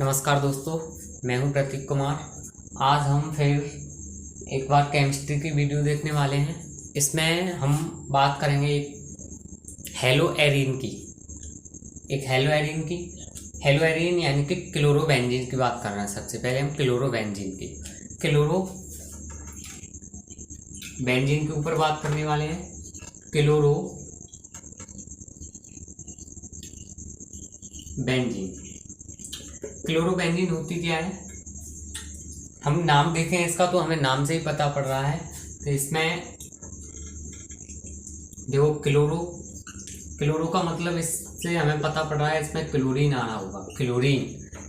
नमस्कार दोस्तों, मैं हूं प्रतीक कुमार। आज हम फिर एक बार केमिस्ट्री की वीडियो देखने वाले हैं। इसमें हम बात करेंगे एक हेलो एरीन यानी कि क्लोरोबेंजीन की बात कर रहे हैं। सबसे पहले हम क्लोरोबेंजीन के ऊपर बात करने वाले हैं। क्लोरोबेंजीन होती क्या है? हम नाम देखें इसका तो हमें नाम से ही पता पड़ रहा है। तो इसमें देखो, क्लोरो का मतलब इससे हमें पता पड़ रहा है इसमें क्लोरीन आ रहा होगा।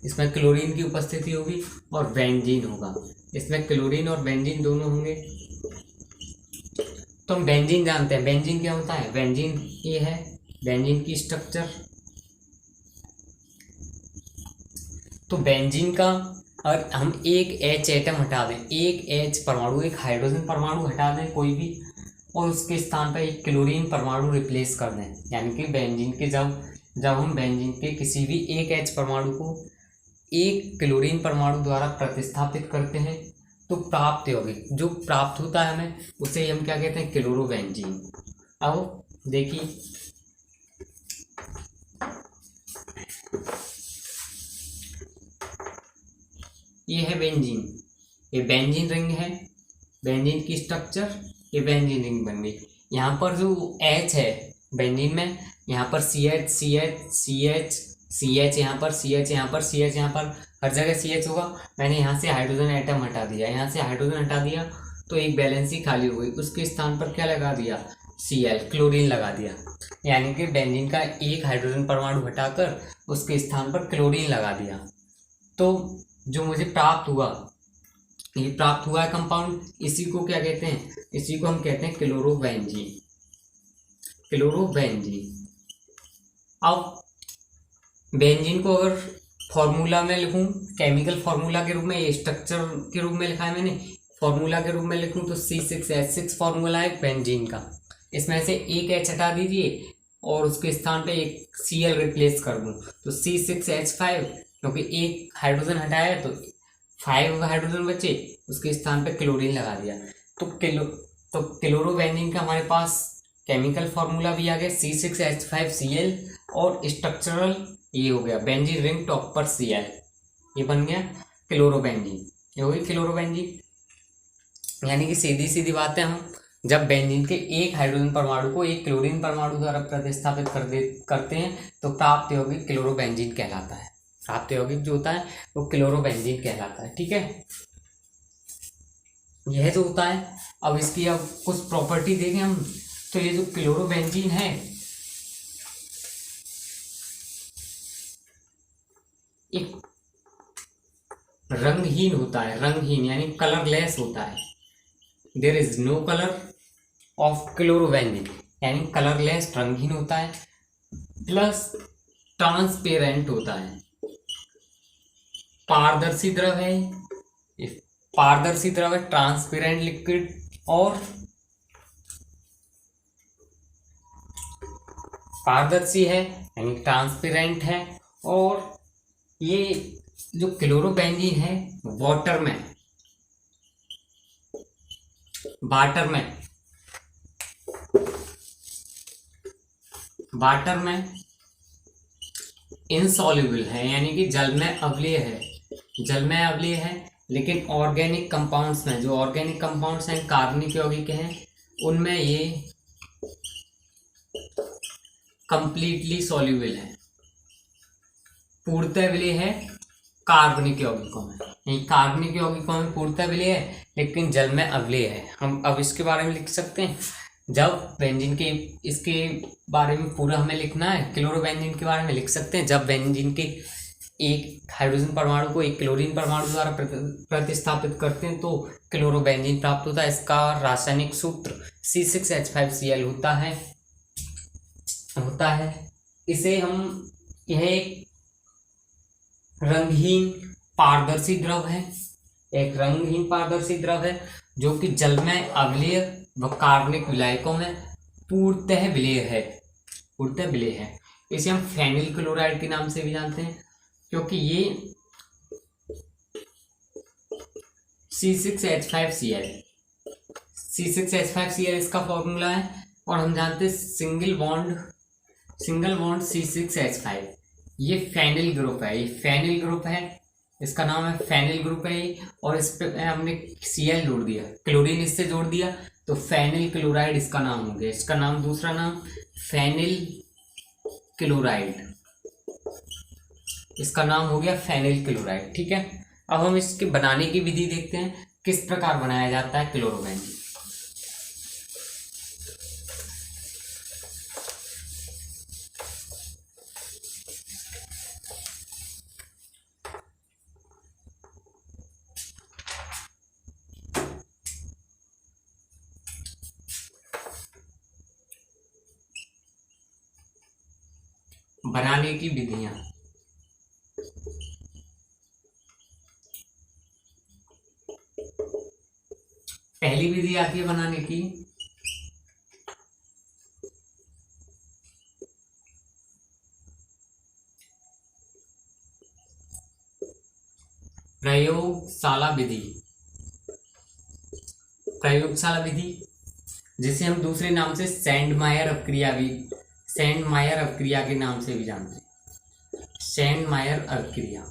इसमें क्लोरीन की उपस्थिति होगी और बेंजीन होगा। इसमें क्लोरीन और बेंजीन दोनों होंगे। तो हम बेंजीन जानते हैं। बेंजीन क्या होता है? बेंजीन ये है बेंजीन की स्ट्रक्चर। तो बेंजीन का अगर हम एक H एटम हटा दें, एक H परमाणु, एक हाइड्रोजन परमाणु हटा दें कोई भी, और उसके स्थान पर एक क्लोरीन परमाणु रिप्लेस कर दें, यानी कि बेंजीन के जब हम बेंजीन के किसी भी एक H परमाणु को एक क्लोरीन परमाणु द्वारा प्रतिस्थापित करते हैं तो प्राप्त यौगिक जो प्राप्त होता है हमें, उसे हम क्या कहते हैं? क्लोरोबेंजीन। अब देखिए, ये है बेंजीन, ये बेंजीन रिंग है। बेंजीन की स्ट्रक्चर, ये बेंजीन रिंग बन गई। यहाँ पर जो H है बेंजीन में, यहाँ पर CH यहाँ पर CH यहाँ पर हर जगह CH होगा। मैंने यहाँ से हाइड्रोजन एटम हटा दिया, तो एक वैलेंसी खाली हो गई। उसके स्थान पर क्या लगा दिया? Cl, क्लोरीन लगा दिया। यानी कि बेंजीन का एक हाइड्रोजन परमाणु हटाकर उसके स्थान पर क्लोरीन लगा दिया। तो जो मुझे प्राप्त हुआ है कंपाउंड, इसी को क्या कहते हैं? इसी को हम कहते हैं क्लोरोबेंजीन। अब बेंजीन को अगर फॉर्मूला में लिखूं, केमिकल फॉर्मूला के रूप में, ये स्ट्रक्चर के रूप में लिखा है मैंने, फॉर्मूला के रूप में लिखूं तो C6H6 फॉर्मूला है बेंजीन का। इसमें से एक H हटा दीजिए और उसके स्थान पे एक Cl रिप्लेस कर दूं तो C6H5, क्योंकि एक हाइड्रोजन हटाया तो 5 हाइड्रोजन बचे, उसके स्थान पे क्लोरीन लगा दिया। तो क्लोरोबेंजीन का हमारे पास केमिकल फॉर्मूला भी आ गया C6H5Cl, और स्ट्रक्चरल ये हो गया बेंजीन रिंग टॉप पर Cl, ये बन गया क्लोरोबेंजीन। ये हो गई क्लोरोबेंजीन। यानी कि सीधी बात है, हम जब बेंजीन के एक हाइड्रोजन परमाणु को एक क्लोरीन परमाणु द्वारा प्रतिस्थापित करते हैं तो प्राप्त यौगिक क्लोरोबेंजीन कहलाता है। प्राप्त यौगिक जो होता है वो क्लोरोबेंजीन कहलाता है। ठीक है, यह जो होता है। अब इसकी कुछ प्रॉपर्टी देखें हम, तो ये जो क्लोरोबेंजीन है, एक रंगहीन होता है। रंगहीन यानी कलरलेस होता है। There is no colour of chlorobenzene, यानी कलरलेस, रंगहीन होता है, प्लस ट्रांसपेरेंट होता है। पारदर्शी द्रव है, ट्रांसपेरेंट लिक्विड, और पारदर्शी है यानी ट्रांसपेरेंट है। और ये जो क्लोरोबेंजीन है वाटर में इनसॉल्युबल है, यानी कि जल में अम्लीय है। लेकिन ऑर्गेनिक कंपाउंड्स में, जो ऑर्गेनिक कंपाउंड्स हैं, कार्बनिक यौगिक हैं, उनमें ये कंप्लीटली सॉल्युबल है, पूर्णतः विलेय है कार्बनिक यौगिकों में। नहीं, कार्बनिक यौगिकों में पूर्णतः विलेय है, लेकिन जल में अम्लीय है। हम अब इसके बारे में लिख सकते हैं। जब बेंजीन के इसके बारे में पूरा हमें लिखना है, क्लोरोबेंजीन के बारे में लिख सकते हैं। जब बेंजीन के एक हाइड्रोजन परमाणु को एक क्लोरीन परमाणु द्वारा प्रतिस्थापित करते हैं तो क्लोरोबेंजीन प्राप्त होता है। इसका रासायनिक सूत्र C6H5Cl होता है। इसे हम, यह एक रंगहीन पारदर्शी द्रव है, जो कि जल में अम्लीय व कार्बनिक विलायकों में पूर्णतः विलेय है। इसे हम फेनिल क्लोराइड के नाम से भी जानते हैं, क्योंकि ये C6H5Cl। C6H5Cl इसका फॉर्मूला है, और हम जानते हैं सिंगल बॉन्ड C6H5। ये फेनिल ग्रुप है, ये फेनिल ग्रुप है, इसका नाम है फेनिल ग्रुप है ये। और इस पे हमने Cl जोड़ दिया, क्लोरीन इससे जोड़ दिया, तो फेनिल क्लोराइड इसका नाम हो गया। इसका नाम, दूसरा नाम फेनिल क्लोराइड, इसका नाम हो गया फेनिल क्लोराइड। ठीक है, अब हम इसके बनाने की विधि देखते हैं, किस प्रकार बनाया जाता है क्लोरोबेंजीन। बनाने की विधियां, पहली विधि आती है बनाने की प्रयोगशाला विधि। प्रयोगशाला विधि जिसे हम दूसरे नाम से सैंडमायर अपक्रिया के नाम से भी जानते हैं। सैंडमायर अपक्रिया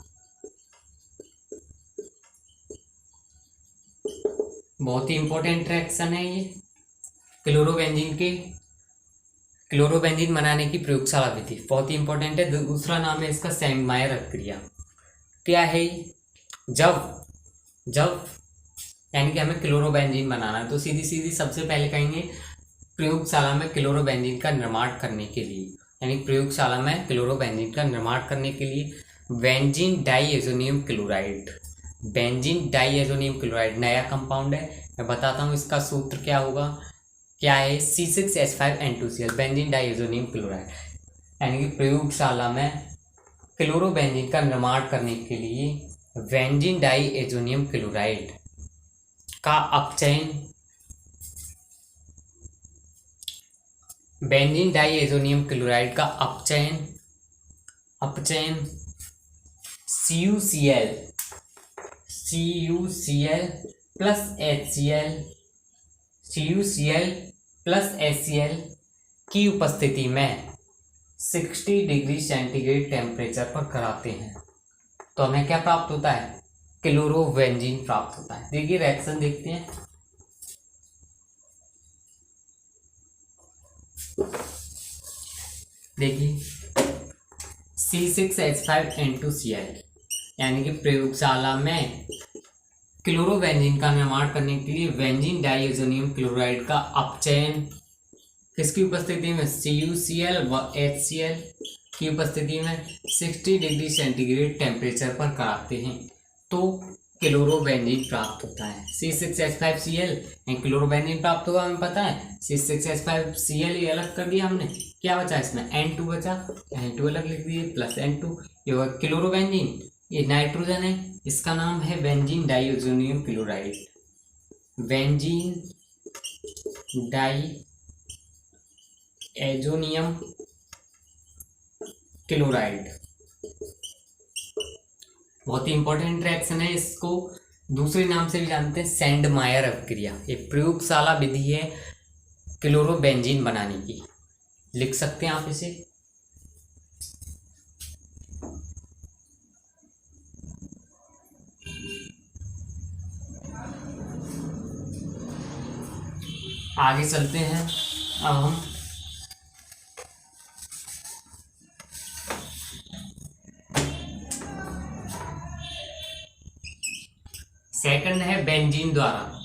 बहुत ही इंपॉर्टेंट रिएक्शन है ये क्लोरोबेंजीन बनाने की प्रयोगशाला विधि, बहुत ही इंपॉर्टेंट है। दूसरा नाम है इसका सैंडमायर अपक्रिया। क्या है? जब यानी कि हमें क्लोरोबेंजीन बनाना है, तो सीधी सबसे पहले कहेंगे प्रयोगशाला में क्लोरोबेंजीन का निर्माण करने के लिए, यानी प्रयोगशाला में क्लोरोबेंजीन का निर्माण करने के लिए बेंजीन डाईएज़ोनियम क्लोराइड नया कंपाउंड है। मैं बताता हूँ इसका सूत्र क्या होगा। क्या है? C6H5N2Cl, benzene डाईएज़ोनियम chloride. यानी कि प्रयोगशाला में क्लोरोबेंजीन का निर्माण करने के लिए बेंजीन डाईएज़ोनियम क्लोराइड का अपचयन CuCl प्लस HCl की उपस्थिति में 60 डिग्री सेंटीग्रेड टेम्परेचर पर कराते हैं, तो हमें क्या प्राप्त होता है? क्लोरोबेंजीन प्राप्त होता है। देखिए रिएक्शन देखते हैं। देखिए C6H5N2Cl, यानी कि प्रयोगशाला में क्लोरोबेंजीन का निर्माण करने के लिए बेंजीन डाईएज़ोनियम क्लोराइड का अपचयन किसकी उपस्थिति में? CuCl व HCl की उपस्थिति में 60 डिग्री सेंटीग्रेड टेम्परेचर पर कराते हैं, तो क्लोरोबेंजीन प्राप्त होता है। C6H5Cl क्लोरोबेंजीन प्राप्त होगा, हमें पता है। C6H5Cl ये अलग कर दिया हमने, क्या बचा इसमें? N2 बचा, N2 अलग लिख दिए, प्लस N2, ये होगा क्लोरोबेंजीन। ये नाइट्रोजन है, इसका नाम है बेंजीन डाईएज़ोनियम क्लोराइड। बेंजीन डाईएज़ोनियम क्लोराइड बहुत ही इंपॉर्टेंट रिएक्शन है। इसको दूसरे नाम से भी जानते हैं सैंडमायर अपक्रिया। ये प्रयोगशाला विधि है क्लोरोबेंजीन बनाने की, लिख सकते हैं आप इसे। आगे चलते हैं। अब हम सेकंड है बेंजीन द्वारा।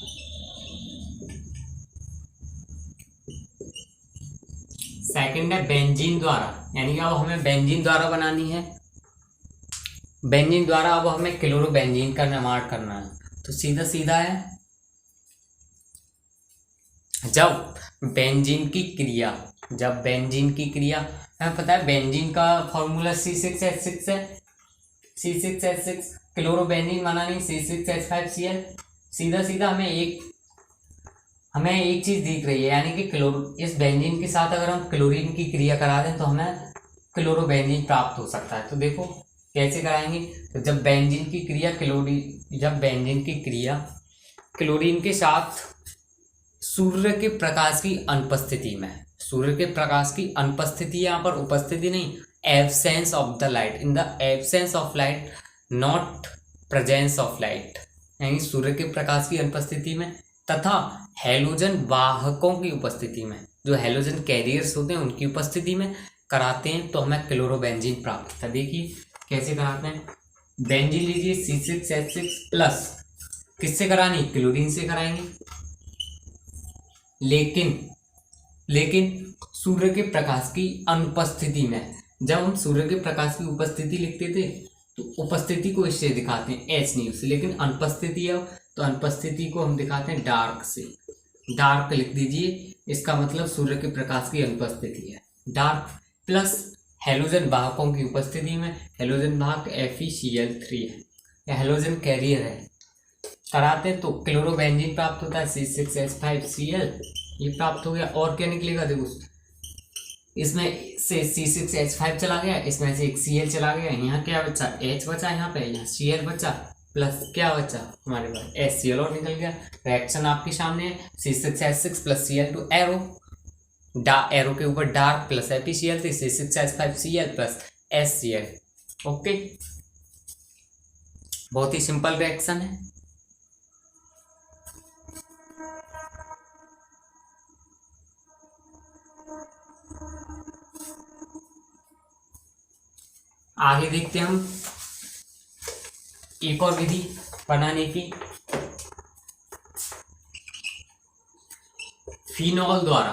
सेकंड है बेंजीन द्वारा, यानी कि अब हमें बेंजीन द्वारा बनानी है। बेंजीन द्वारा अब हमें क्लोरोबेंजीन का निर्माण करना है, तो सीधा है जब बेंजीन की क्रिया हमें पता है बेंजीन का फॉर्मूला C6H6 है। C6H6 क्लोरोबेंजीन बनानी C6H5Cl। सीधा हमें एक चीज दिख रही है, यानी कि इस बेंजीन के साथ अगर हम क्लोरीन की क्रिया करा दें तो हमें क्लोरोबेंजीन प्राप्त हो सकता है। तो देखो कैसे कराएंगे। तो जब बेंजीन की क्रिया क्लोरीन के साथ सूर्य के प्रकाश की अनुपस्थिति में, सूर्य के प्रकाश की अनुपस्थिति, यहाँ पर उपस्थिति नहीं, absence of the light, in the absence of light not presence of light, यानी सूर्य के प्रकाश की अनुपस्थिति में तथा हैलोजन वाहकों की उपस्थिति में, जो हैलोजन कैरियर्स होते हैं उनकी उपस्थिति में कराते हैं तो हमें क्लोरोबेंजीन प्राप्त होता है। देखिए कैसे कराते हैं। बेंजीन लीजिए C6H6 प्लस, किससे करानी, क्लोरीन से कराएंगे, लेकिन सूर्य के प्रकाश की अनुपस्थिति में। जब हम सूर्य के प्रकाश की उपस्थिति लिखते थे तो उपस्थिति को इससे दिखाते हैं H नहीं से, लेकिन अनुपस्थिति है तो अनुपस्थिति को हम दिखाते हैं डार्क से, डार्क लिख दीजिए, इसका मतलब सूर्य के प्रकाश की अनुपस्थिति है, डार्क। प्लस हैलोजन वाहकों की उपस्थिति में, हैलोजन वाहक FeCl3 है, या हैलोजन कैरियर है, कराते हैं तो क्लोरोबेंजीन प्राप्त होता है C6H5Cl, ये प्राप्त हो गया। और क्या निकलेगा, देखो इसमें से C6H5 चला गया, इसमें से एक Cl चला गया, यहाँ क्या बचा, H बचा, यहाँ पे यहाँ Cl बचा, प्लस क्या बचा हमारे पास HCl और निकल गया। रिएक्शन आपके सामने है, C6H6 plus Cl2 arrow, arrow के ऊपर dark plus FeCl3, C6H5Cl plus HCl। Okay, बहुत ही सिंपल रिएक्शन है। आगे देखते हैं हम एक और विधि बनाने की। फिनॉल द्वारा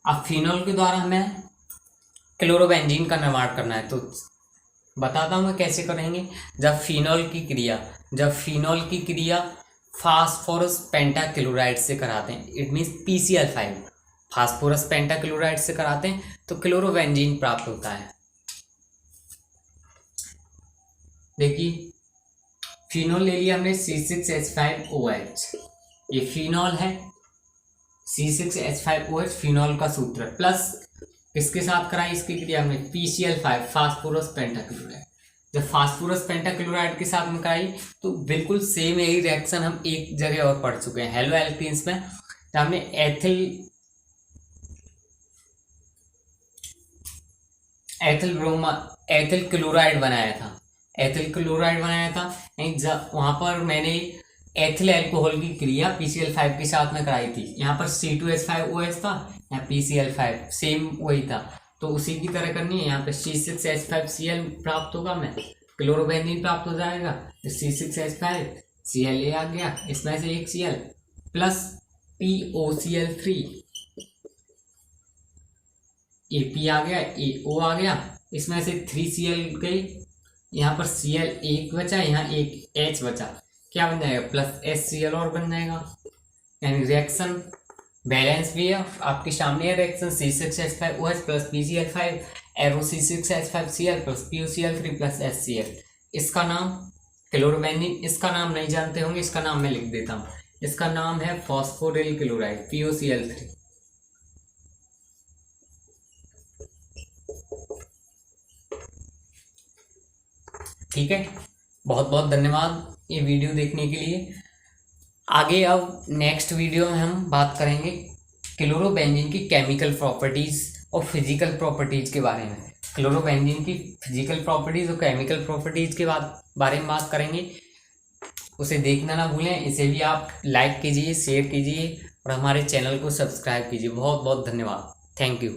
अब फिनॉल के द्वारा हमें क्लोरोबेंजीन का निर्माण करना है, तो बताता हूँ मैं कैसे करेंगे। जब फिनॉल की क्रिया फास्फोरस पेंटाक्लोराइड से कराते हैं, it means PCl5, phosphorus pentachloride से कराते हैं तो क्लोरोबेंजीन प्राप्त होता है। देखिए फिनॉल ले लिया हमने C6H5OH, ये फिनॉल है, C6H5OH फिनॉल का सूत्र, प्लस किसके साथ कराई इसकी क्रिया हमने, PCl5 फास्फोरस पेंटाक्लोराइड। जब फास्फोरस पेंटाक्लोराइड के साथ में कराई तो बिल्कुल सेम यही रिएक्शन हम एक जगह और पढ़ चुके हैं हेलो एल्कीन्स में, तो हमने एथिल क्लोराइड बनाया था, वहां पर मैंने एथिल अल्कोहल की क्रिया PCl5 के साथ में कराई थी। यहाँ पर C2H5OH था, यहाँ PCl5 सेम वही था, तो उसी की तरह करनी है। यहाँ पे C6H5Cl प्राप्त होगा, हमें क्लोरोबेंजीन प्राप्त हो जाएगा, C6H5Cl आ गया, इसमें से एक Cl प्लस POCl3, AP आ गया, AO आ गया, इसमें से 3Cl गई, यहाँ पर Cl एक बचा, यहाँ एक H बचा, क्या बन जाएगा, प्लस HCl और बन जाएगा। यानी रिएक्शन बैलेंस भी है, आपके सामने है reaction C6H5OH plus PCl5 arrow C6H5Cl plus POCl3 plus HCl। इसका नाम क्लोरोबेंजीन, इसका नाम नहीं जानते होंगे, इसका नाम मैं लिख देता हूँ, इसका नाम है फॉस्फोरिल क्लोराइड POCl3। ठीक है, बहुत बहुत धन्यवाद ये वीडियो देखने के लिए। आगे अब नेक्स्ट वीडियो में हम बात करेंगे क्लोरोबेंजीन की केमिकल प्रॉपर्टीज़ और फिजिकल प्रॉपर्टीज़ के बारे में। क्लोरोबेंजीन की फिजिकल प्रॉपर्टीज़ और केमिकल प्रॉपर्टीज़ के बारे में बात करेंगे, उसे देखना ना भूलें। इसे भी आप लाइक कीजिए, शेयर कीजिए और हमारे चैनल को सब्सक्राइब कीजिए। बहुत बहुत धन्यवाद, थैंक यू।